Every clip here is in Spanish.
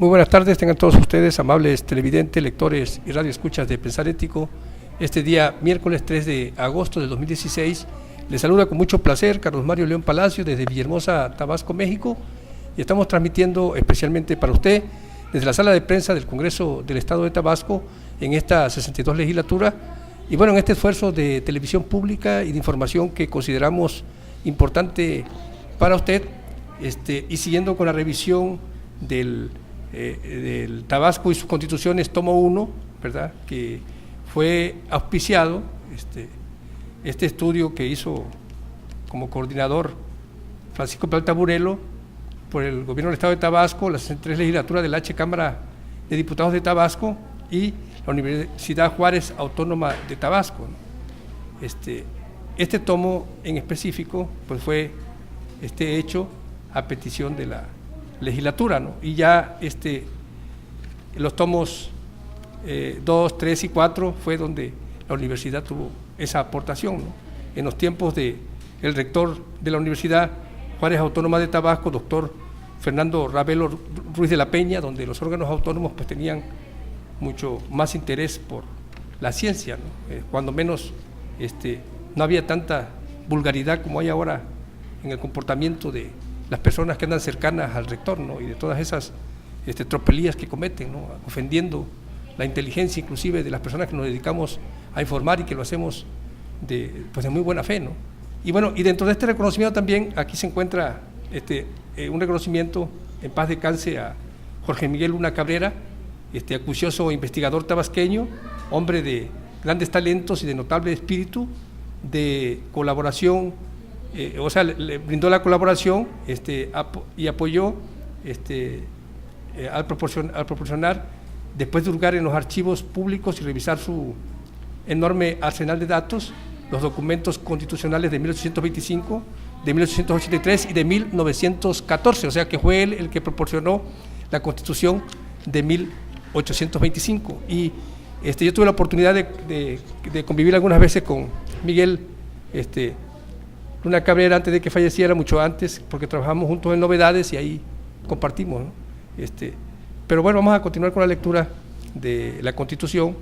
Muy buenas tardes, tengan todos ustedes, amables televidentes, lectores y radioescuchas de Pensar Ético. Este día, miércoles 3 de agosto del 2016, les saluda con mucho placer Carlos Mario León Palacio desde Villahermosa, Tabasco, México, y estamos transmitiendo especialmente para usted desde la sala de prensa del Congreso del Estado de Tabasco en esta 62 legislatura, y bueno, en este esfuerzo de televisión pública y de información que consideramos importante para usted, y siguiendo con la revisión del Tabasco y sus constituciones, tomo 1, ¿verdad?, que fue auspiciado, este estudio que hizo como coordinador Francisco Peralta Burelo por el gobierno del Estado de Tabasco, las 3 legislaturas de la H Cámara de Diputados de Tabasco y la Universidad Juárez Autónoma de Tabasco, ¿no? Este tomo en específico pues fue hecho a petición de la legislatura, ¿no? Y ya los tomos 2, 3 y 4 fue donde la universidad tuvo esa aportación, ¿no? En los tiempos del rector de la Universidad Juárez Autónoma de Tabasco, doctor Fernando Ravelo Ruiz de la Peña, donde los órganos autónomos pues tenían mucho más interés por la ciencia, ¿no? Cuando menos no había tanta vulgaridad como hay ahora en el comportamiento de las personas que andan cercanas al rector, ¿no? Y de todas esas tropelías que cometen, ¿no? Ofendiendo la inteligencia inclusive de las personas que nos dedicamos a informar y que lo hacemos de muy buena fe, ¿no? Y bueno, y dentro de este reconocimiento también aquí se encuentra un reconocimiento en paz descanse a Jorge Miguel Luna Cabrera, acucioso investigador tabasqueño, hombre de grandes talentos y de notable espíritu de colaboración, le brindó la colaboración y apoyó al proporcionar, después de hurgar en los archivos públicos y revisar su enorme arsenal de datos, los documentos constitucionales de 1825, de 1883 y de 1914, o sea que fue él el que proporcionó la Constitución de 1825. Y yo tuve la oportunidad de convivir algunas veces con Miguel Luna Cabrera antes de que falleciera, mucho antes, porque trabajamos juntos en Novedades y ahí compartimos, ¿no? Pero bueno, vamos a continuar con la lectura de la Constitución.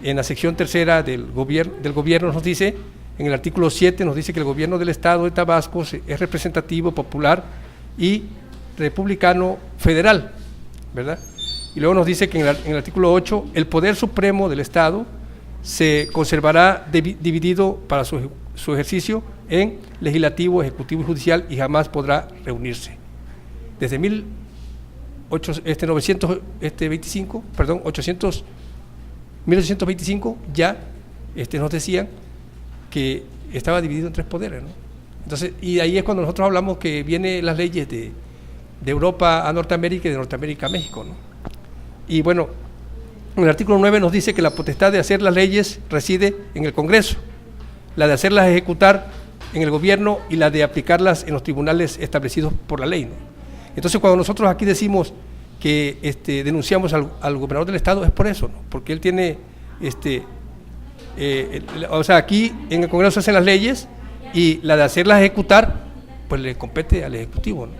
En la sección tercera del gobierno nos dice, en el artículo 7 nos dice que el gobierno del Estado de Tabasco es representativo, popular y republicano federal, ¿verdad? Y luego nos dice que en el artículo 8, el poder supremo del Estado se conservará dividido para su ejercicio en legislativo, ejecutivo y judicial y jamás podrá reunirse. Desde 1825 ya nos decían que estaba dividido en 3 poderes, ¿no? Entonces, y ahí es cuando nosotros hablamos que vienen las leyes de Europa a Norteamérica y de Norteamérica a México, ¿no? Y bueno, en el artículo 9 nos dice que la potestad de hacer las leyes reside en el Congreso, la de hacerlas ejecutar en el gobierno y la de aplicarlas en los tribunales establecidos por la ley, ¿no? Entonces, cuando nosotros aquí decimos que denunciamos al gobernador del Estado, es por eso, ¿no? Porque él tiene, aquí en el Congreso se hacen las leyes y la de hacerlas ejecutar, pues le compete al Ejecutivo, ¿no?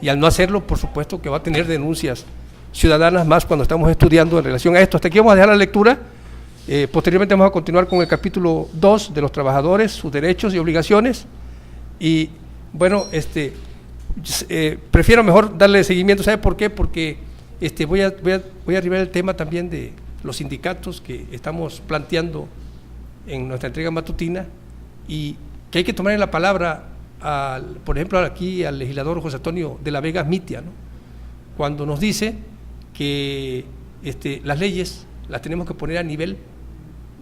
Y al no hacerlo, por supuesto que va a tener denuncias ciudadanas más cuando estamos estudiando en relación a esto. Hasta aquí vamos a dejar la lectura. Posteriormente vamos a continuar con el capítulo 2 de los trabajadores, sus derechos y obligaciones. Y bueno, prefiero mejor darle seguimiento. ¿Sabe por qué? Porque voy a arribar el tema también de los sindicatos que estamos planteando en nuestra entrega matutina y que hay que tomar en la palabra, por ejemplo, aquí al legislador José Antonio de la Vega Mitia, ¿no? Cuando nos dice que las leyes las tenemos que poner a nivel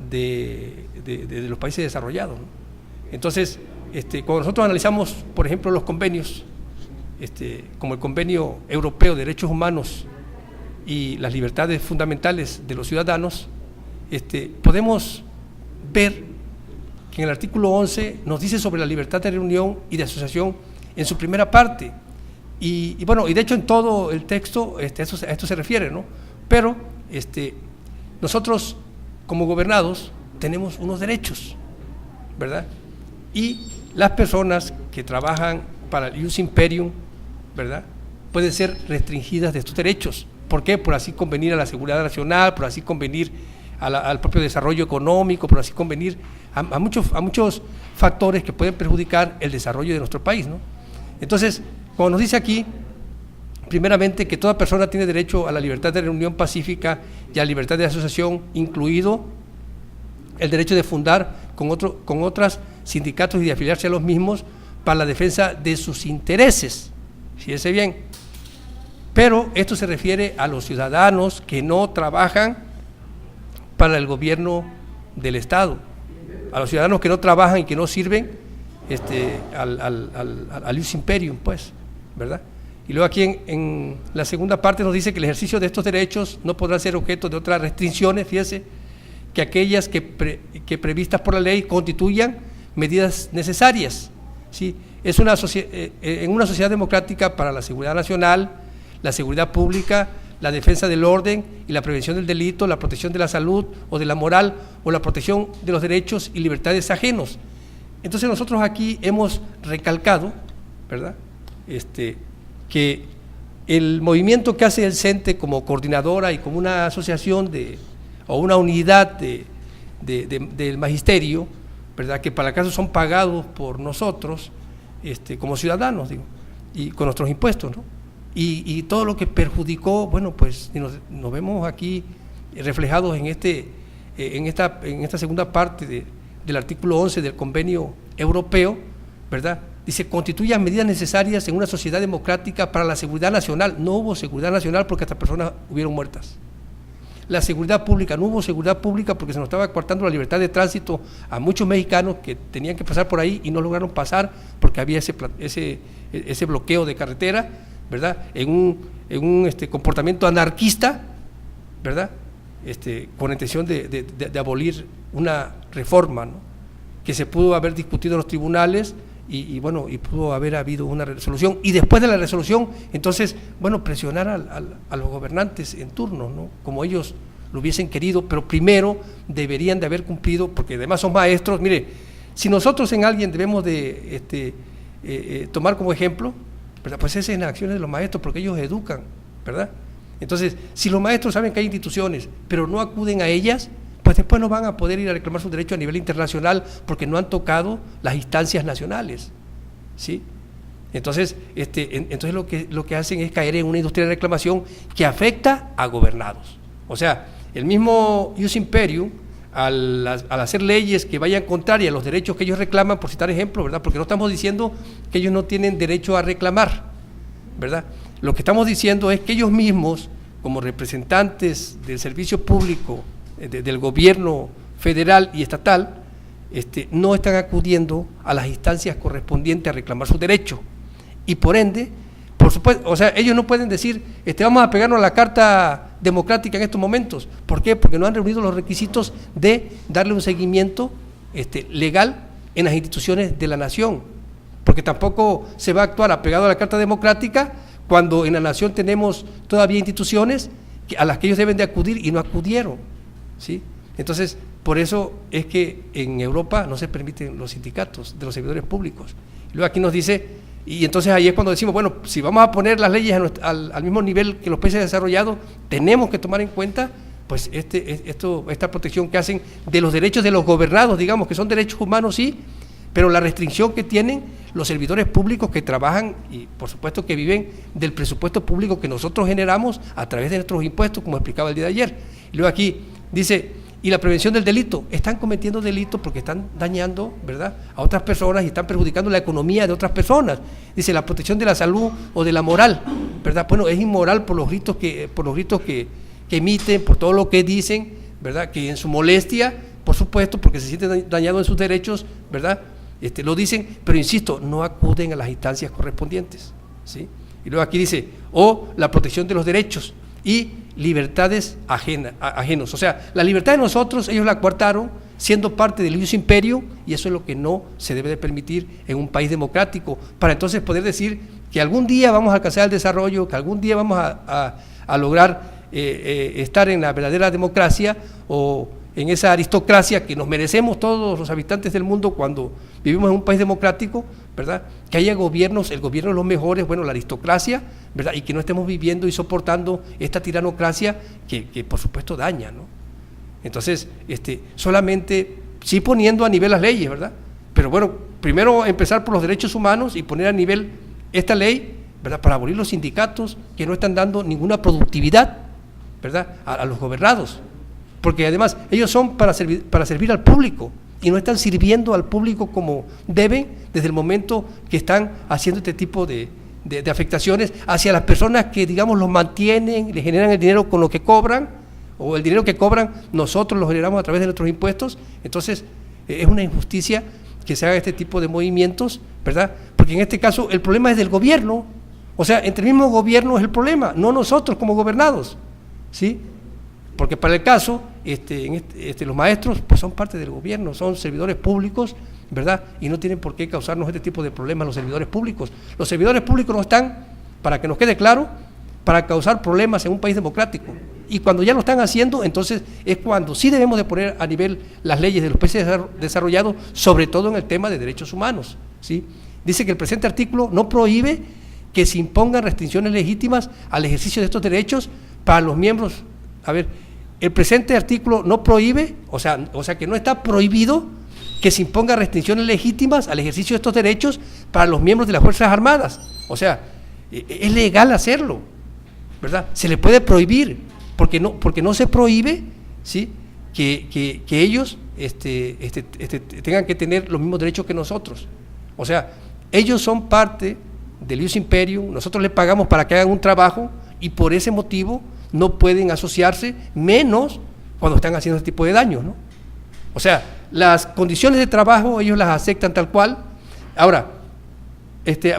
de los países desarrollados, ¿no? Entonces, cuando nosotros analizamos, por ejemplo, los convenios, como el Convenio Europeo de Derechos Humanos y las libertades fundamentales de los ciudadanos, podemos ver que en el artículo 11 nos dice sobre la libertad de reunión y de asociación en su primera parte, y bueno, y de hecho en todo el texto a esto se refiere, ¿no? Pero nosotros como gobernados tenemos unos derechos, ¿verdad? Y las personas que trabajan para el ius imperium, ¿verdad?, pueden ser restringidas de estos derechos ¿Por qué? Por así convenir a la seguridad nacional, por así convenir al propio desarrollo económico, por así convenir a muchos factores que pueden perjudicar el desarrollo de nuestro país, ¿no? Entonces, como nos dice aquí, primeramente que toda persona tiene derecho a la libertad de reunión pacífica y a la libertad de asociación, incluido el derecho de fundar con otros sindicatos y de afiliarse a los mismos para la defensa de sus intereses, fíjese bien. Pero esto se refiere a los ciudadanos que no trabajan para el gobierno del Estado, a los ciudadanos que no trabajan y que no sirven al ius imperium, pues, ¿verdad? Y luego aquí en la segunda parte nos dice que el ejercicio de estos derechos no podrá ser objeto de otras restricciones, fíjese, que aquellas que previstas por la ley constituyan medidas necesarias, ¿sí? En una sociedad democrática para la seguridad nacional, la seguridad pública, la defensa del orden y la prevención del delito, la protección de la salud o de la moral o la protección de los derechos y libertades ajenos. Entonces nosotros aquí hemos recalcado, ¿verdad?, que el movimiento que hace el CENTE como coordinadora y como una asociación o una unidad del magisterio, ¿verdad?, que para el caso son pagados por nosotros como ciudadanos, digo, y con nuestros impuestos, ¿no? Y todo lo que perjudicó, bueno, pues nos vemos aquí reflejados en esta segunda parte del artículo 11 del convenio europeo, ¿verdad? Dice, constituyan medidas necesarias en una sociedad democrática para la seguridad nacional. No hubo seguridad nacional porque estas personas hubieron muertas. La seguridad pública, no hubo seguridad pública porque se nos estaba coartando la libertad de tránsito a muchos mexicanos que tenían que pasar por ahí y no lograron pasar porque había ese bloqueo de carretera, ¿verdad?, en un comportamiento anarquista, ¿verdad?, con la intención de abolir una reforma, ¿no?, que se pudo haber discutido en los tribunales y pudo haber habido una resolución, y después de la resolución, entonces, bueno, presionar a los gobernantes en turno, ¿no?, como ellos lo hubiesen querido, pero primero deberían de haber cumplido, porque además son maestros. Mire, si nosotros en alguien debemos de tomar como ejemplo, ¿verdad?, pues es en las acciones de los maestros, porque ellos educan, ¿verdad? Entonces, si los maestros saben que hay instituciones, pero no acuden a ellas, pues después no van a poder ir a reclamar sus derechos a nivel internacional porque no han tocado las instancias nacionales, ¿sí? Entonces, lo que hacen es caer en una industria de reclamación que afecta a gobernados. O sea, el mismo ius imperium, al hacer leyes que vayan contrarias a los derechos que ellos reclaman, por citar ejemplos, ¿verdad?, porque no estamos diciendo que ellos no tienen derecho a reclamar, ¿verdad? Lo que estamos diciendo es que ellos mismos, como representantes del servicio público, del gobierno federal y estatal, no están acudiendo a las instancias correspondientes a reclamar sus derechos, y por ende, por supuesto, o sea, ellos no pueden decir, vamos a pegarnos a la Carta Democrática en estos momentos. ¿Por qué? Porque no han reunido los requisitos de darle un seguimiento legal en las instituciones de la nación, porque tampoco se va a actuar apegado a la Carta Democrática cuando en la nación tenemos todavía instituciones a las que ellos deben de acudir y no acudieron, ¿sí? Entonces, por eso es que en Europa no se permiten los sindicatos de los servidores públicos. Y luego aquí nos dice, y entonces ahí es cuando decimos, bueno, si vamos a poner las leyes al mismo nivel que los países desarrollados, tenemos que tomar en cuenta pues esta protección que hacen de los derechos de los gobernados, digamos, que son derechos humanos, sí, pero la restricción que tienen los servidores públicos que trabajan y por supuesto que viven del presupuesto público que nosotros generamos a través de nuestros impuestos, como explicaba el día de ayer. Y luego aquí dice, y la prevención del delito, están cometiendo delitos porque están dañando, ¿verdad?, a otras personas y están perjudicando la economía de otras personas. Dice, la protección de la salud o de la moral, ¿verdad? Bueno, es inmoral por los gritos que emiten, por todo lo que dicen, ¿verdad?, que en su molestia, por supuesto, porque se sienten dañados en sus derechos, ¿verdad?, lo dicen, pero insisto, no acuden a las instancias correspondientes, ¿sí? Y luego aquí dice, o la protección de los derechos y libertades ajenos. O sea, la libertad de nosotros, ellos la coartaron siendo parte del ius imperium, y eso es lo que no se debe de permitir en un país democrático, para entonces poder decir que algún día vamos a alcanzar el desarrollo, que algún día vamos a lograr estar en la verdadera democracia o en esa aristocracia que nos merecemos todos los habitantes del mundo cuando vivimos en un país democrático, ¿verdad?, que haya gobiernos, el gobierno de los mejores, bueno, la aristocracia, ¿verdad? Y que no estemos viviendo y soportando esta tiranocracia que por supuesto daña, ¿no? Entonces, solamente, sí poniendo a nivel las leyes, ¿verdad? Pero bueno, primero empezar por los derechos humanos y poner a nivel esta ley, ¿verdad? Para abolir los sindicatos que no están dando ninguna productividad, ¿verdad? A los gobernados, porque además ellos son para servir al público, y no están sirviendo al público como deben desde el momento que están haciendo este tipo de afectaciones hacia las personas que, digamos, los mantienen, le generan el dinero con lo que cobran, o el dinero que cobran nosotros lo generamos a través de nuestros impuestos. Entonces es una injusticia que se haga este tipo de movimientos, ¿verdad? Porque en este caso el problema es del gobierno, o sea, entre el mismo gobierno es el problema, no nosotros como gobernados, ¿sí? Porque para el caso, los maestros pues son parte del gobierno, son servidores públicos, ¿verdad? Y no tienen por qué causarnos este tipo de problemas los servidores públicos. Los servidores públicos no están, para que nos quede claro, para causar problemas en un país democrático. Y cuando ya lo están haciendo, entonces es cuando sí debemos de poner a nivel las leyes de los países desarrollados, sobre todo en el tema de derechos humanos, ¿sí? Dice que el presente artículo no prohíbe que se impongan restricciones legítimas al ejercicio de estos derechos para los miembros. A ver, el presente artículo no prohíbe, o sea que no está prohibido que se impongan restricciones legítimas al ejercicio de estos derechos para los miembros de las Fuerzas Armadas. O sea, es legal hacerlo, ¿verdad? Se le puede prohibir, porque no se prohíbe, ¿sí? que ellos tengan que tener los mismos derechos que nosotros. O sea, ellos son parte del ius imperium, nosotros les pagamos para que hagan un trabajo y por ese motivo no pueden asociarse, menos cuando están haciendo este tipo de daños, ¿no? O sea, las condiciones de trabajo ellos las aceptan tal cual. Ahora,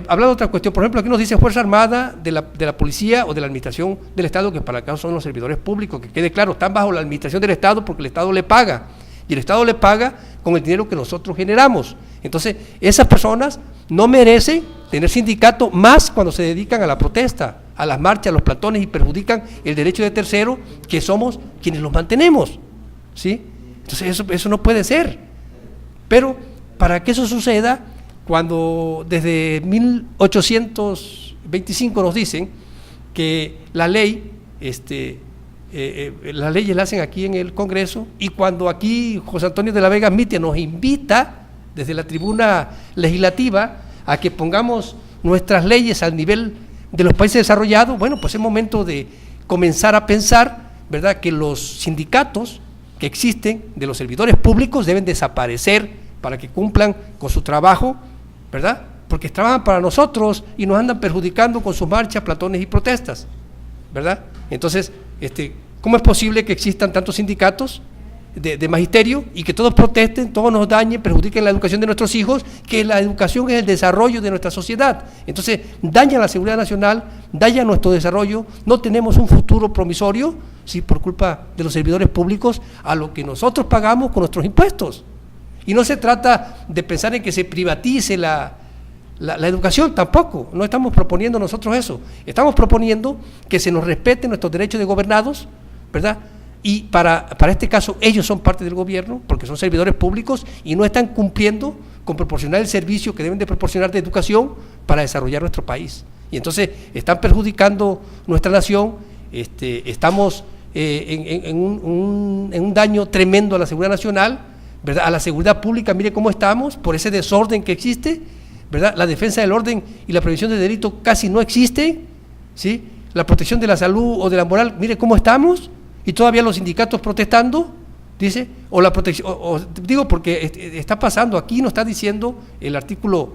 hablando de otra cuestión, por ejemplo, aquí nos dice Fuerza Armada, de la Policía o de la Administración del Estado, que para el caso son los servidores públicos, que quede claro, están bajo la administración del Estado porque el Estado le paga, y el Estado le paga con el dinero que nosotros generamos. Entonces, esas personas no merecen tener sindicato, más cuando se dedican a la protesta, a las marchas, a los plantones, y perjudican el derecho de terceros, que somos quienes los mantenemos, ¿sí? Entonces eso no puede ser. Pero para que eso suceda, cuando desde 1825 nos dicen que la ley, las leyes las hacen aquí en el Congreso, y cuando aquí José Antonio de la Vega Mitia nos invita desde la tribuna legislativa a que pongamos nuestras leyes al nivel de los países desarrollados, bueno, pues es momento de comenzar a pensar, ¿verdad?, que los sindicatos que existen de los servidores públicos deben desaparecer para que cumplan con su trabajo, ¿verdad?, porque trabajan para nosotros y nos andan perjudicando con sus marchas, platones y protestas, ¿verdad? Entonces, ¿cómo es posible que existan tantos sindicatos de magisterio y que todos protesten, todos nos dañen, perjudiquen la educación de nuestros hijos, que la educación es el desarrollo de nuestra sociedad? Entonces, daña la seguridad nacional, daña nuestro desarrollo, no tenemos un futuro promisorio, sí, por culpa de los servidores públicos a lo que nosotros pagamos con nuestros impuestos. Y no se trata de pensar en que se privatice la educación, tampoco, no estamos proponiendo nosotros eso, estamos proponiendo que se nos respeten nuestros derechos de gobernados, ¿verdad? Y para este caso ellos son parte del gobierno porque son servidores públicos y no están cumpliendo con proporcionar el servicio que deben de proporcionar de educación para desarrollar nuestro país. Y entonces están perjudicando nuestra nación, estamos en un daño tremendo a la seguridad nacional, ¿verdad?, a la seguridad pública. Mire cómo estamos por ese desorden que existe, ¿verdad? La defensa del orden y la prevención del delito casi no existe, ¿sí? La protección de la salud o de la moral, mire cómo estamos, y todavía los sindicatos protestando, dice, o la protección, digo porque está pasando, aquí nos está diciendo el artículo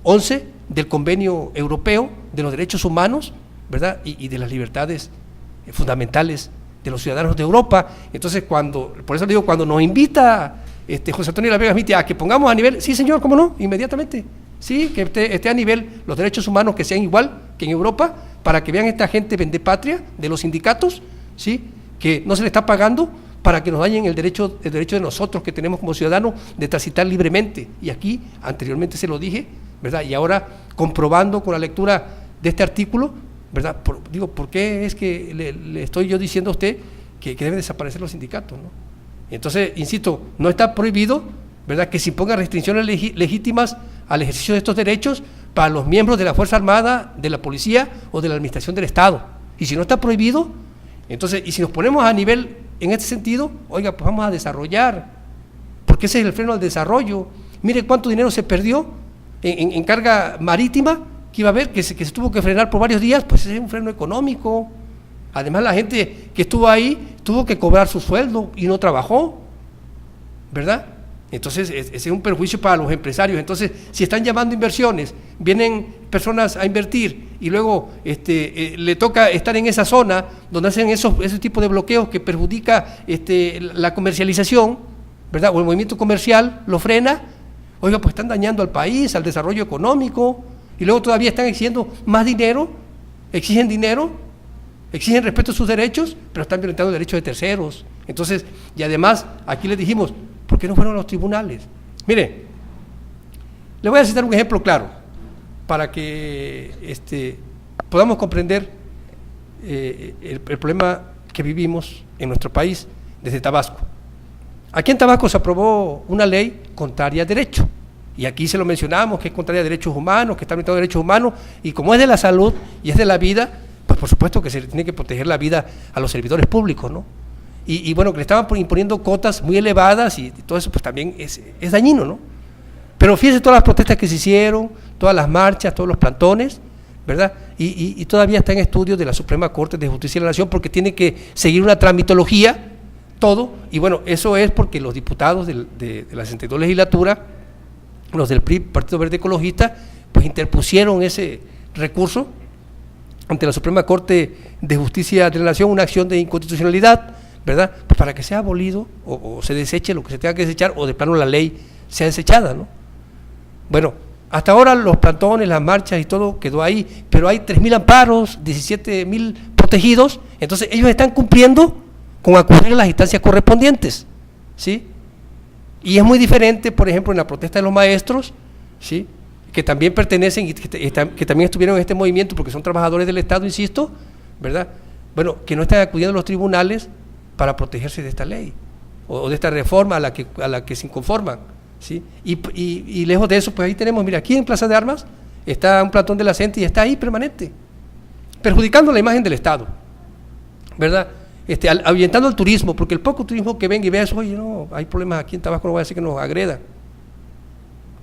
11 del Convenio Europeo de los Derechos Humanos, ¿verdad?, y de las libertades fundamentales de los ciudadanos de Europa. Entonces, por eso le digo, cuando nos invita José Antonio de la Vega Mitia a que pongamos a nivel, sí señor, cómo no, inmediatamente, sí, que esté a nivel los derechos humanos, que sean igual que en Europa, para que vean esta gente vendepatria de los sindicatos, sí, que no se le está pagando para que nos dañen el derecho de nosotros que tenemos como ciudadanos de transitar libremente. Y aquí anteriormente se lo dije, ¿verdad?, y ahora comprobando con la lectura de este artículo, ¿verdad? ¿Por qué es que le estoy yo diciendo a usted que deben desaparecer los sindicatos, ¿no? Entonces, insisto, no está prohibido, ¿verdad?, que se impongan restricciones legítimas al ejercicio de estos derechos para los miembros de la Fuerza Armada, de la Policía o de la Administración del Estado. Y si no está prohibido, entonces, y si nos ponemos a nivel en este sentido, oiga, pues vamos a desarrollar, porque ese es el freno al desarrollo. Mire cuánto dinero se perdió en carga marítima, que iba a haber, que se tuvo que frenar por varios días, pues ese es un freno económico. Además, la gente que estuvo ahí tuvo que cobrar su sueldo y no trabajó, ¿verdad? Entonces, ese es un perjuicio para los empresarios. Entonces, si están llamando inversiones, vienen personas a invertir y luego le toca estar en esa zona donde hacen ese tipo de bloqueos que perjudica la comercialización, ¿verdad? O el movimiento comercial lo frena, oiga, pues están dañando al país, al desarrollo económico, y luego todavía están exigiendo más dinero, exigen respeto a sus derechos, pero están violentando derechos de terceros. Entonces, y además, aquí les dijimos, ¿por qué no fueron a los tribunales? Mire, le voy a citar un ejemplo claro, para que podamos comprender el problema que vivimos en nuestro país desde Tabasco. Aquí en Tabasco se aprobó una ley contraria a derecho, y aquí se lo mencionamos, que es contraria a derechos humanos, que está violentando derechos humanos, y como es de la salud y es de la vida, pues por supuesto que se tiene que proteger la vida a los servidores públicos, ¿no? Y bueno, que le estaban imponiendo cuotas muy elevadas y todo eso pues también es dañino, ¿no? Pero fíjense todas las protestas que se hicieron, todas las marchas, todos los plantones, ¿verdad? Y todavía está en estudio de la Suprema Corte de Justicia de la Nación, porque tiene que seguir una tramitología, todo, y bueno, eso es porque los diputados de la 62 legislatura, los del PRI, Partido Verde Ecologista, pues interpusieron ese recurso ante la Suprema Corte de Justicia de la Nación, una acción de inconstitucionalidad, ¿verdad? Pues para que sea abolido o se deseche lo que se tenga que desechar, o de plano la ley sea desechada, ¿no? Bueno, hasta ahora los plantones, las marchas y todo quedó ahí, pero hay 3.000 amparos, 17.000 protegidos, entonces ellos están cumpliendo con acudir a las instancias correspondientes, ¿sí? Y es muy diferente, por ejemplo, en la protesta de los maestros, ¿sí?, que también pertenecen y que también estuvieron en este movimiento porque son trabajadores del Estado, insisto, ¿verdad? Bueno, que no están acudiendo a los tribunales para protegerse de esta ley o de esta reforma a la que se inconforman, ¿sí? Y lejos de eso, pues ahí tenemos, mira, aquí en Plaza de Armas está un plantón de la CENTE y está ahí permanente, perjudicando la imagen del Estado, ¿verdad? Ahuyentando el turismo, porque el poco turismo que venga y vea eso, oye, no, hay problemas aquí en Tabasco, no voy a decir que nos agredan.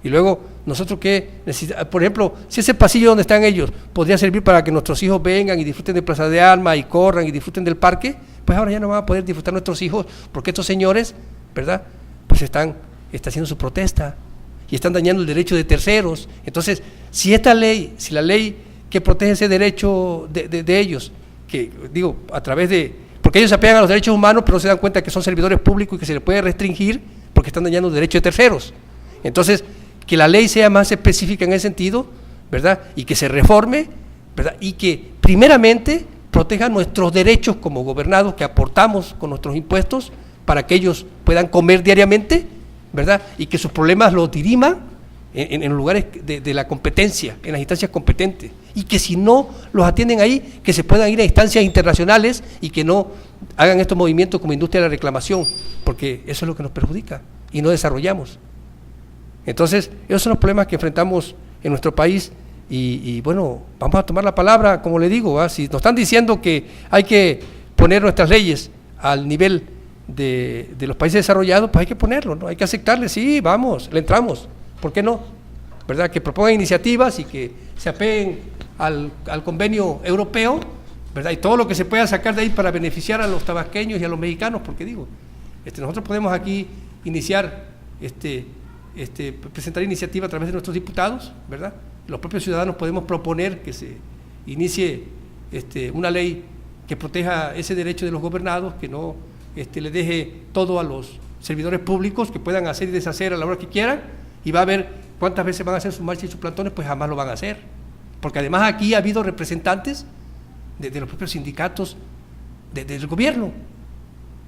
Y luego, nosotros qué necesitamos, por ejemplo, si ese pasillo donde están ellos podría servir para que nuestros hijos vengan y disfruten de Plaza de Armas y corran y disfruten del parque, pues ahora ya no van a poder disfrutar nuestros hijos, porque estos señores, ¿verdad?, pues está haciendo su protesta y están dañando el derecho de terceros. Entonces, si la ley que protege ese derecho de ellos, que digo, a través de, porque ellos se apegan a los derechos humanos, pero no se dan cuenta que son servidores públicos y que se les puede restringir porque están dañando el derecho de terceros. Entonces, que la ley sea más específica en ese sentido, ¿verdad?, y que se reforme, ¿verdad?, y que primeramente proteja nuestros derechos como gobernados que aportamos con nuestros impuestos para que ellos puedan comer diariamente, ¿verdad?, y que sus problemas los diriman en lugares de la competencia, en las instancias competentes, y que si no los atienden ahí, que se puedan ir a instancias internacionales y que no hagan estos movimientos como industria de la reclamación, porque eso es lo que nos perjudica y no desarrollamos. Entonces, esos son los problemas que enfrentamos en nuestro país y bueno, vamos a tomar la palabra, como le digo, ¿va? Si nos están diciendo que hay que poner nuestras leyes al nivel de los países desarrollados, pues hay que ponerlo, ¿no? Hay que aceptarle, sí, vamos, le entramos, ¿por qué no? ¿Verdad? Que propongan iniciativas y que se apeguen al convenio europeo, ¿verdad? Y todo lo que se pueda sacar de ahí para beneficiar a los tabasqueños y a los mexicanos, porque digo, nosotros podemos aquí iniciar presentar iniciativa a través de nuestros diputados, ¿verdad? Los propios ciudadanos podemos proponer que se inicie una ley que proteja ese derecho de los gobernados, que no le deje todo a los servidores públicos, que puedan hacer y deshacer a la hora que quieran, y va a ver cuántas veces van a hacer sus marchas y sus plantones, pues jamás lo van a hacer. Porque además aquí ha habido representantes de los propios sindicatos del gobierno.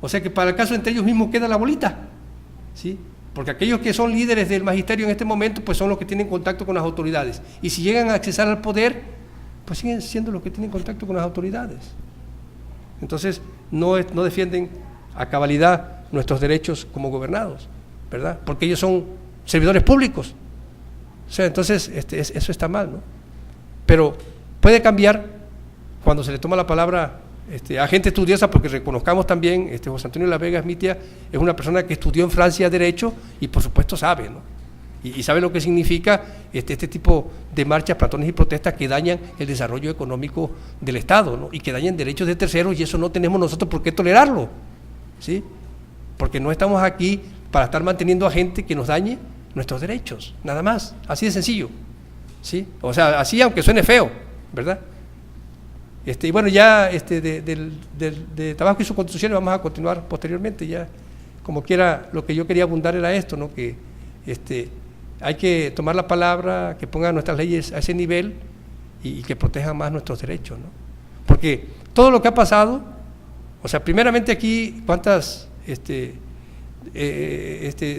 O sea que para el caso entre ellos mismos queda la bolita, ¿sí? Porque aquellos que son líderes del magisterio en este momento, pues son los que tienen contacto con las autoridades. Y si llegan a accesar al poder, pues siguen siendo los que tienen contacto con las autoridades. Entonces, no defienden a cabalidad nuestros derechos como gobernados, ¿verdad? Porque ellos son servidores públicos. O sea, entonces eso está mal, ¿no? Pero puede cambiar cuando se le toma la palabra a gente estudiosa, porque reconozcamos también, José Antonio La Vega Smitia es una persona que estudió en Francia Derecho y por supuesto sabe, ¿no? Y sabe lo que significa este tipo de marchas, plantones y protestas que dañan el desarrollo económico del Estado, ¿no? Y que dañan derechos de terceros, y eso no tenemos nosotros por qué tolerarlo, ¿sí? Porque no estamos aquí para estar manteniendo a gente que nos dañe nuestros derechos, nada más, así de sencillo, ¿sí? O sea, así aunque suene feo, ¿verdad? Y bueno, ya de Tabasco y sus constituciones vamos a continuar posteriormente, ya como quiera. Lo que yo quería abundar era esto, ¿no? Que hay que tomar la palabra, que pongan nuestras leyes a ese nivel y que protejan más nuestros derechos, ¿no? Porque todo lo que ha pasado, o sea, primeramente aquí, ¿cuántas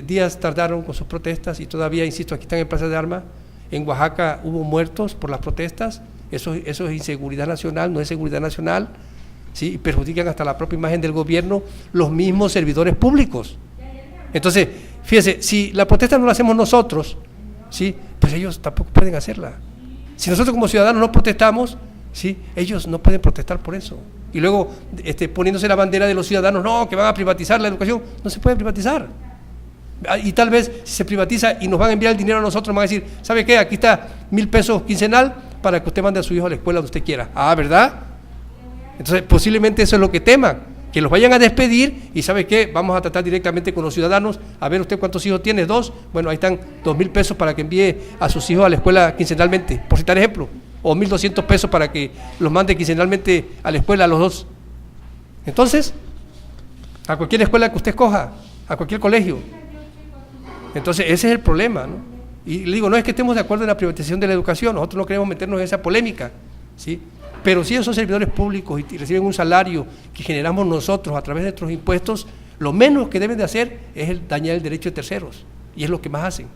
días tardaron con sus protestas? Y todavía, insisto, aquí están en Plaza de Armas. En Oaxaca hubo muertos por las protestas. Eso es inseguridad nacional, no es seguridad nacional, ¿sí? Y perjudican hasta la propia imagen del gobierno los mismos servidores públicos. Entonces, fíjese, si la protesta no la hacemos nosotros, ¿sí? Pues ellos tampoco pueden hacerla. Si nosotros como ciudadanos no protestamos, ¿sí? Ellos no pueden protestar por eso. Y luego poniéndose la bandera de los ciudadanos, no, que van a privatizar la educación. No se puede privatizar. Y tal vez si se privatiza y nos van a enviar el dinero a nosotros, nos van a decir, ¿sabe qué? Aquí está 1,000 pesos quincenal para que usted mande a su hijo a la escuela donde usted quiera. Ah, ¿verdad? Entonces posiblemente eso es lo que teman, que los vayan a despedir y ¿sabe qué? Vamos a tratar directamente con los ciudadanos, a ver usted cuántos hijos tiene, 2, bueno, ahí están 2,000 pesos para que envíe a sus hijos a la escuela quincenalmente, por citar ejemplo, o 1,200 pesos para que los mande quincenalmente a la escuela a los 2. Entonces, a cualquier escuela que usted escoja, a cualquier colegio. Entonces ese es el problema, ¿no? Y le digo, no es que estemos de acuerdo en la privatización de la educación, nosotros no queremos meternos en esa polémica, ¿sí? Pero si ellos son servidores públicos y reciben un salario que generamos nosotros a través de nuestros impuestos, lo menos que deben de hacer es dañar el derecho de terceros, y es lo que más hacen.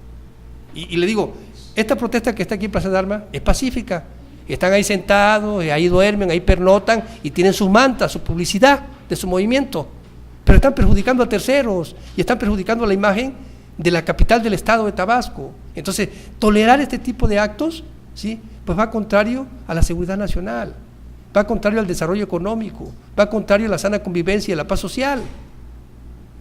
Y le digo, esta protesta que está aquí en Plaza de Armas es pacífica, están ahí sentados, ahí duermen, ahí pernotan y tienen sus mantas, su publicidad de su movimiento, pero están perjudicando a terceros y están perjudicando la imagen de la capital del estado de Tabasco. Entonces, tolerar este tipo de actos, ¿sí? Pues va contrario a la seguridad nacional, va contrario al desarrollo económico, va contrario a la sana convivencia y a la paz social.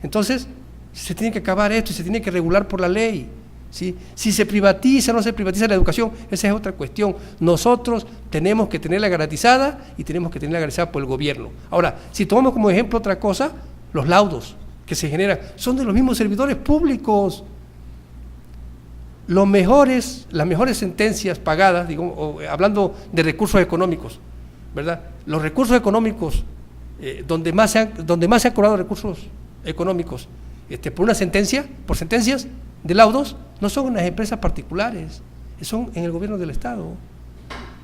Entonces, se tiene que acabar esto y se tiene que regular por la ley, ¿sí? Si se privatiza o no se privatiza la educación, esa es otra cuestión. Nosotros tenemos que tenerla garantizada y tenemos que tenerla garantizada por el gobierno. Ahora, si tomamos como ejemplo otra cosa, los laudos que se generan son de los mismos servidores públicos. Las mejores sentencias pagadas, digo, hablando de recursos económicos, ¿verdad? Los recursos económicos, donde más se han cobrado recursos económicos por sentencias de laudos, no son en las empresas particulares, son en el gobierno del Estado.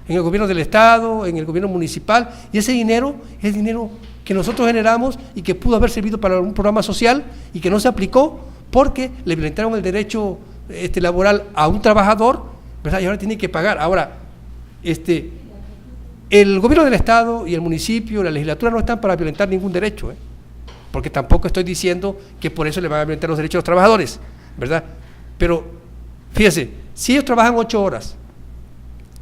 En el gobierno del Estado, en el gobierno municipal, y ese dinero es dinero que nosotros generamos y que pudo haber servido para un programa social y que no se aplicó porque le violentaron el derecho laboral a un trabajador, ¿verdad? Y ahora tiene que pagar. Ahora, el gobierno del Estado y el municipio, la legislatura no están para violentar ningún derecho, porque tampoco estoy diciendo que por eso le van a violentar los derechos a los trabajadores, ¿verdad? Pero, fíjese, si ellos trabajan 8 horas,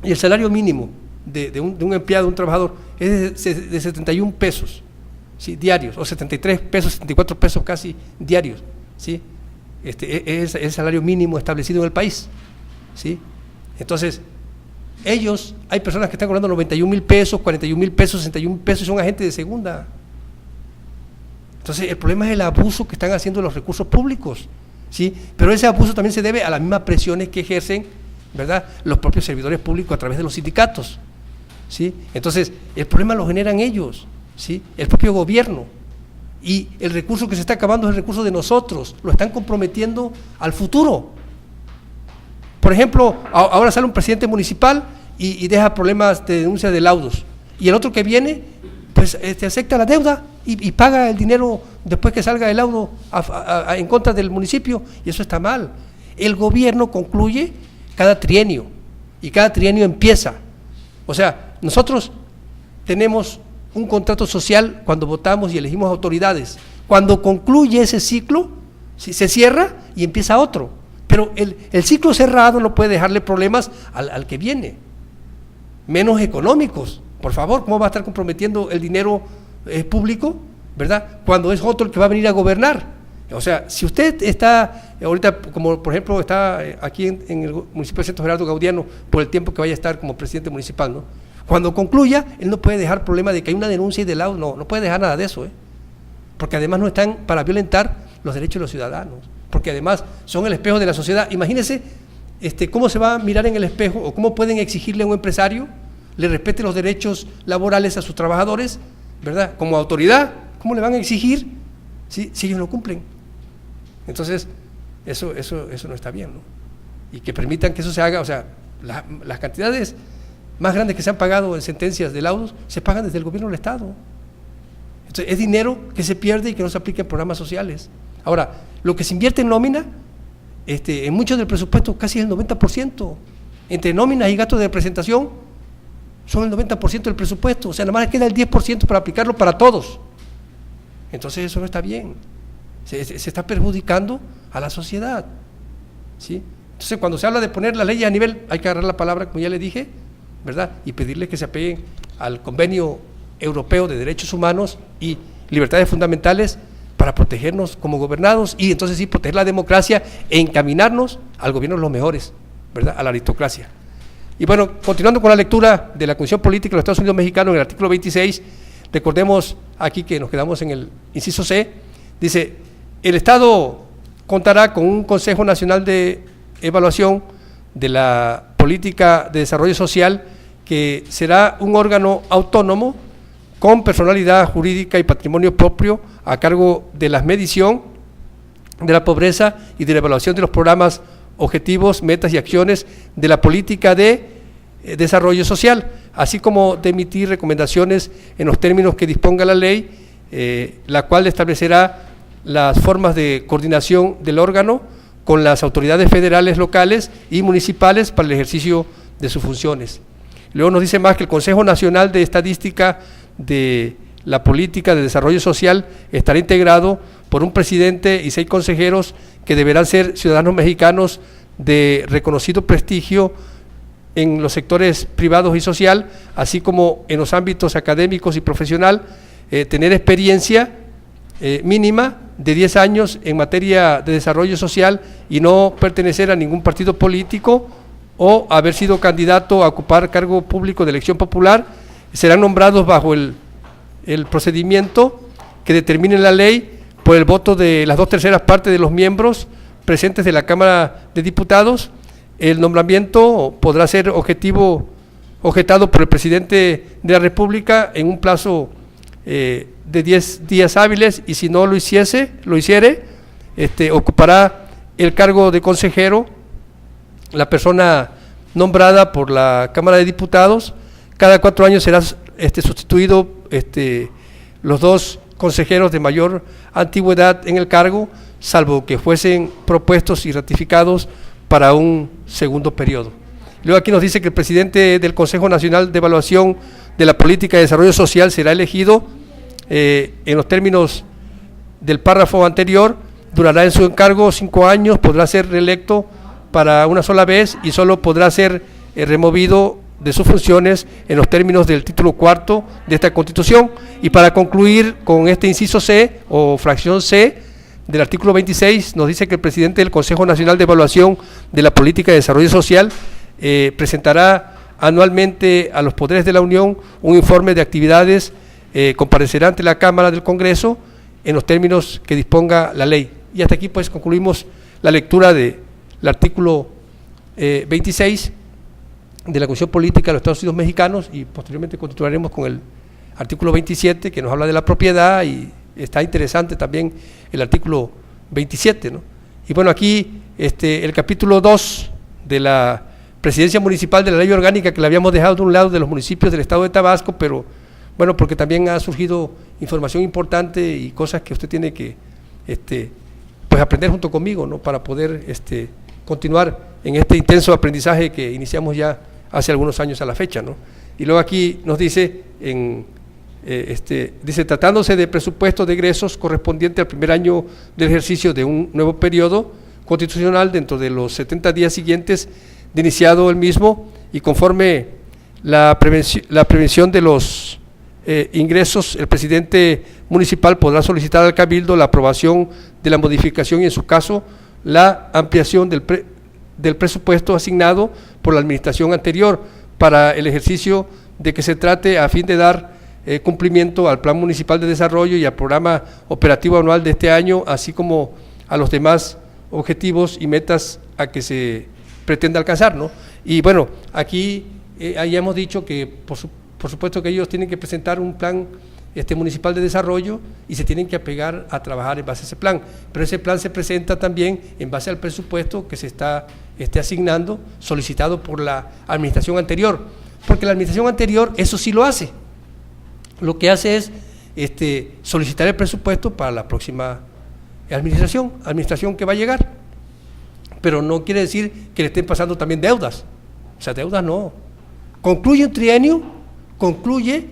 y el salario mínimo de un empleado, de un trabajador, es de 71 pesos, ¿sí? Diarios, o 73 pesos, 74 pesos casi diarios, ¿sí? Es el salario mínimo establecido en el país, ¿sí? Entonces, hay personas que están cobrando 91,000 pesos, 41,000 pesos, 61 pesos, y son agentes de segunda. Entonces, el problema es el abuso que están haciendo los recursos públicos, ¿sí? Pero ese abuso también se debe a las mismas presiones que ejercen, ¿verdad?, los propios servidores públicos a través de los sindicatos, ¿sí? Entonces, el problema lo generan ellos, ¿sí? El propio gobierno, y el recurso que se está acabando es el recurso de nosotros, lo están comprometiendo al futuro. Por ejemplo, ahora sale un presidente municipal y deja problemas de denuncia de laudos, y el otro que viene, pues acepta la deuda y paga el dinero después que salga el laudo en contra del municipio, y eso está mal. El gobierno concluye cada trienio, y cada trienio empieza. O sea, nosotros tenemos un contrato social cuando votamos y elegimos autoridades. Cuando concluye ese ciclo, se cierra y empieza otro. pero el ciclo cerrado no puede dejarle problemas al que viene, menos económicos. Por favor, ¿cómo va a estar comprometiendo el dinero público, verdad? Cuando es otro el que va a venir a gobernar. O sea, si usted está ahorita, como por ejemplo está aquí en el municipio de Centro Gerardo Gaudiano, por el tiempo que vaya a estar como presidente municipal, ¿no? Cuando concluya, él no puede dejar problema de que hay una denuncia y de lado, no puede dejar nada de eso, porque además no están para violentar los derechos de los ciudadanos, porque además son el espejo de la sociedad. Imagínense cómo se va a mirar en el espejo, o cómo pueden exigirle a un empresario le respete los derechos laborales a sus trabajadores, ¿verdad? Como autoridad, ¿cómo le van a exigir si ellos no cumplen? Entonces, eso no está bien, ¿no? Y que permitan que eso se haga, o sea, las cantidades más grandes que se han pagado en sentencias de laudos se pagan desde el gobierno del Estado. Entonces, es dinero que se pierde y que no se aplica en programas sociales. Ahora, lo que se invierte en nómina, en mucho del presupuesto, casi el 90%, entre nóminas y gastos de representación, son el 90% del presupuesto, o sea, nada más queda el 10% para aplicarlo para todos. Entonces eso no está bien, se está perjudicando a la sociedad, ¿sí? Entonces cuando se habla de poner las leyes a nivel, hay que agarrar la palabra, como ya le dije, ¿verdad? Y pedirle que se apeguen al Convenio Europeo de Derechos Humanos y Libertades Fundamentales para protegernos como gobernados y entonces sí proteger la democracia e encaminarnos al gobierno de los mejores, ¿verdad? A la aristocracia. Y bueno, continuando con la lectura de la Constitución Política de los Estados Unidos Mexicanos en el artículo 26, recordemos aquí que nos quedamos en el inciso C, dice, el Estado contará con un Consejo Nacional de Evaluación de la Política de Desarrollo Social, que será un órgano autónomo con personalidad jurídica y patrimonio propio a cargo de la medición de la pobreza y de la evaluación de los programas, objetivos, metas y acciones de la política de desarrollo social, así como de emitir recomendaciones en los términos que disponga la ley, la cual establecerá las formas de coordinación del órgano con las autoridades federales, locales y municipales para el ejercicio de sus funciones. Luego nos dice más que el Consejo Nacional de Estadística de la Política de Desarrollo Social estará integrado por un presidente y 6 consejeros que deberán ser ciudadanos mexicanos de reconocido prestigio en los sectores privados y social, así como en los ámbitos académicos y profesional, tener experiencia mínima de 10 años en materia de desarrollo social y no pertenecer a ningún partido político o haber sido candidato a ocupar cargo público de elección popular. Serán nombrados bajo el procedimiento que determine la ley por el voto de las 2/3 partes de los miembros presentes de la Cámara de Diputados. El nombramiento podrá ser objetado por el presidente de la República en un plazo de 10 días hábiles, y si no lo hiciere, ocupará el cargo de consejero la persona nombrada por la Cámara de Diputados. Cada 4 años será sustituido los 2 consejeros de mayor antigüedad en el cargo, salvo que fuesen propuestos y ratificados para un segundo periodo. Luego aquí nos dice que el presidente del Consejo Nacional de Evaluación de la Política de Desarrollo Social será elegido en los términos del párrafo anterior, durará en su encargo 5 años, podrá ser reelecto para una sola vez y solo podrá ser removido de sus funciones en los términos del título 4 de esta Constitución. Y para concluir con este inciso C o fracción C del artículo 26, nos dice que el presidente del Consejo Nacional de Evaluación de la Política de Desarrollo Social presentará anualmente a los poderes de la Unión un informe de actividades, comparecerá ante la Cámara del Congreso en los términos que disponga la ley. Y hasta aquí pues concluimos la lectura del artículo 26 de la Constitución Política de los Estados Unidos Mexicanos, y posteriormente continuaremos con el artículo 27, que nos habla de la propiedad, y está interesante también el artículo 27, ¿no? Y bueno, aquí el capítulo 2 de la presidencia municipal de la ley orgánica, que la habíamos dejado de un lado, de los municipios del estado de Tabasco, pero bueno, porque también ha surgido información importante y cosas que usted tiene que pues aprender junto conmigo, ¿no? Para poder continuar en este intenso aprendizaje que iniciamos ya hace algunos años a la fecha, ¿no? Y luego aquí nos dice, dice, tratándose de presupuesto de egresos correspondiente al primer año del ejercicio de un nuevo periodo, constitucional dentro de los 70 días siguientes de iniciado el mismo, y conforme la prevención de los ingresos, el presidente municipal podrá solicitar al Cabildo la aprobación de la modificación y, en su caso, la ampliación del presupuesto asignado por la administración anterior para el ejercicio de que se trate, a fin de dar cumplimiento al Plan Municipal de Desarrollo y al Programa Operativo Anual de este año, así como a los demás objetivos y metas a que se pretende alcanzar, ¿no? Y bueno, aquí ahí hemos dicho que por supuesto que ellos tienen que presentar un plan municipal de desarrollo y se tienen que apegar a trabajar en base a ese plan, pero ese plan se presenta también en base al presupuesto que se está asignando, solicitado por la administración anterior, porque la administración anterior eso sí lo hace, lo que hace es solicitar el presupuesto para la próxima administración que va a llegar, pero no quiere decir que le estén pasando también deudas, o sea, deudas no. Concluye un trienio, concluye,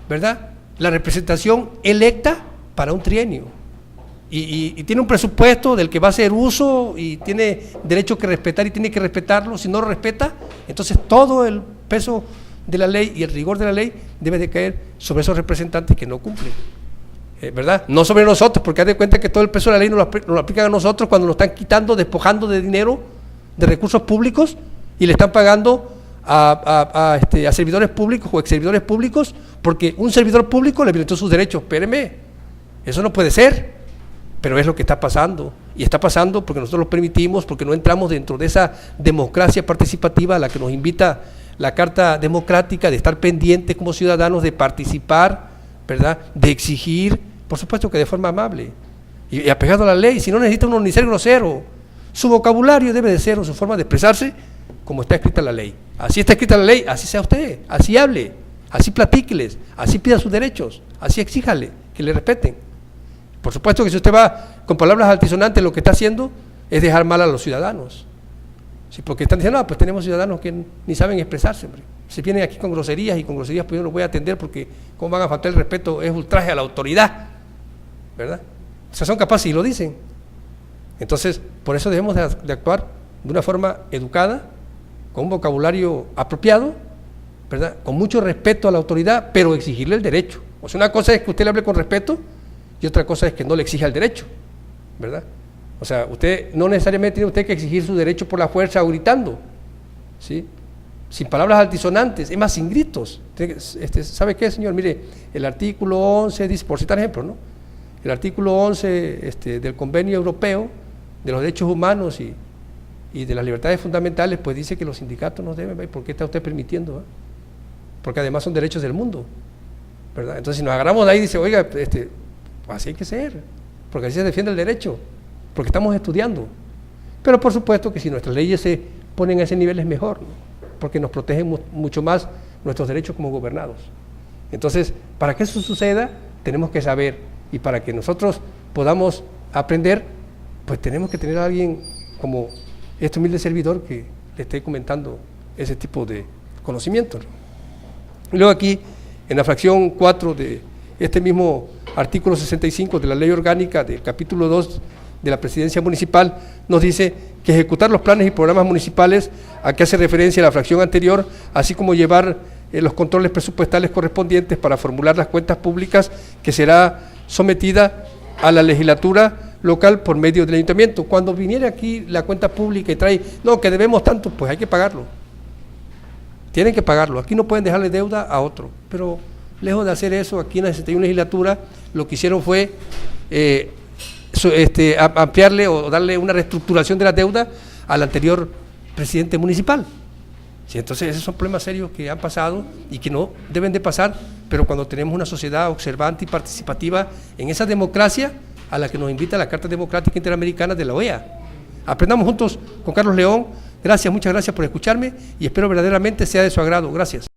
¿verdad?, la representación electa para un trienio, y tiene un presupuesto del que va a hacer uso y tiene derecho que respetar y tiene que respetarlo. Si no lo respeta, entonces todo el peso de la ley y el rigor de la ley debe de caer sobre esos representantes que no cumplen, ¿verdad? No sobre nosotros, porque haz de cuenta que todo el peso de la ley nos lo aplican a nosotros cuando nos están quitando, despojando de dinero, de recursos públicos, y le están pagando a servidores públicos o ex servidores públicos, porque un servidor público le violentó sus derechos. Espéreme, eso no puede ser, pero es lo que está pasando, y está pasando porque nosotros lo permitimos, porque no entramos dentro de esa democracia participativa a la que nos invita la Carta Democrática, de estar pendientes como ciudadanos, de participar, ¿verdad?, de exigir, por supuesto que de forma amable y apegado a la ley. Si no, necesita uno ni ser grosero, su vocabulario debe de ser, o su forma de expresarse, como está escrita la ley. Así está escrita la ley, así sea usted, así hable, así platíqueles, así pida sus derechos, así exíjale que le respeten. Por supuesto que si usted va con palabras altisonantes, lo que está haciendo es dejar mal a los ciudadanos. Sí, porque están diciendo, no, pues tenemos ciudadanos que ni saben expresarse, hombre. Si vienen aquí con groserías, pues yo no los voy a atender, porque cómo van a faltar el respeto, es ultraje a la autoridad, ¿verdad? O sea, son capaces y lo dicen. Entonces, por eso debemos de actuar de una forma educada, con un vocabulario apropiado, ¿verdad?, con mucho respeto a la autoridad, pero exigirle el derecho. O sea, una cosa es que usted le hable con respeto y otra cosa es que no le exija el derecho, ¿verdad? O sea, usted no necesariamente tiene usted que exigir su derecho por la fuerza o gritando, ¿sí?, sin palabras altisonantes, es más, sin gritos. ¿Sabe qué, señor? Mire, el artículo 11 dice, por citar ejemplo, ¿no?, el artículo 11 del Convenio Europeo de los Derechos Humanos y de las libertades fundamentales, pues dice que los sindicatos no deben. ¿Por qué está usted permitiendo? Porque además son derechos del mundo, ¿verdad? Entonces, si nos agarramos de ahí, dice, oiga, así hay que ser, porque así se defiende el derecho, porque estamos estudiando. Pero por supuesto que si nuestras leyes se ponen a ese nivel es mejor, ¿no?, porque nos protegen mucho más nuestros derechos como gobernados. Entonces, para que eso suceda, tenemos que saber, y para que nosotros podamos aprender, pues tenemos que tener a alguien como este humilde servidor que le esté comentando ese tipo de conocimientos. Y luego aquí, en la fracción 4 de este mismo artículo 65 de la Ley Orgánica del capítulo 2 de la Presidencia Municipal, nos dice que ejecutar los planes y programas municipales a que hace referencia la fracción anterior, así como llevar los controles presupuestales correspondientes para formular las cuentas públicas, que será sometida a la legislatura local por medio del ayuntamiento. Cuando viniera aquí la cuenta pública y trae, no, que debemos tanto, pues hay que pagarlo. Tienen que pagarlo. Aquí no pueden dejarle deuda a otro. Pero lejos de hacer eso, aquí en la 61 legislatura, lo que hicieron fue ampliarle o darle una reestructuración de la deuda al anterior presidente municipal. Sí, entonces esos son problemas serios que han pasado y que no deben de pasar, pero cuando tenemos una sociedad observante y participativa en esa democracia a la que nos invita la Carta Democrática Interamericana de la OEA. Aprendamos juntos con Carlos León. Gracias, muchas gracias por escucharme y espero verdaderamente sea de su agrado. Gracias.